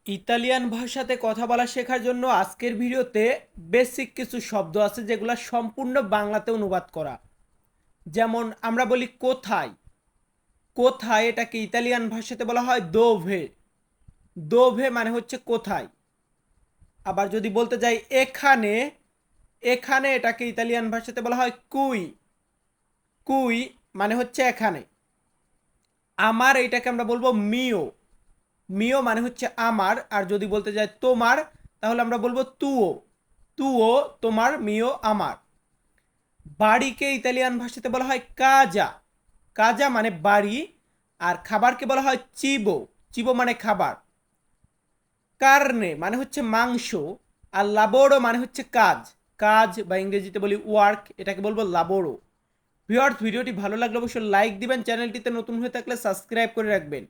Italian ভাষাতে কথা বলা শেখার জন্য আজকের ভিডিওতে বেসিক কিছু শব্দ আছে যেগুলো সম্পূর্ণ বাংলাতে অনুবাদ করা। যেমন আমরা বলি কোথায়। কোথায় এটাকে ইতালিয়ান ভাষাতে বলা হয় দোভে। দোভে মানে হচ্ছে কোথায়। আবার যদি বলতে যাই এখানে, এখানে এটাকে ইতালিয়ান ভাষাতে বলা হয় কুই। কুই মানে হচ্ছে এখানে। আমার এটাকে আমরা বলবো মিও। মিও মানে হচ্ছে আমার। আর যদি বলতে যাই তোমার, তাহলে আমরা বলবো তুও। তুও তোমার, মিও আমার। বাড়িকে ইতালিয়ান ভাষাতে বলা হয় কাজা। কাজা মানে বাড়ি। আর খাবারকে বলা হয় চিবো। চিবো মানে খাবার। কার্নে মানে হচ্ছে মাংস। আর লাবোরো মানে হচ্ছে কাজ। কাজ বা ইংরেজিতে বলি ওয়ার্ক, এটাকে বলবো লাবোরো। ভিউয়ার্স, ভিডিওটি ভালো লাগলে অবশ্যই লাইক দিবেন, চ্যানেলটিতে নতুন হয়ে থাকলে সাবস্ক্রাইব করে রাখবেন।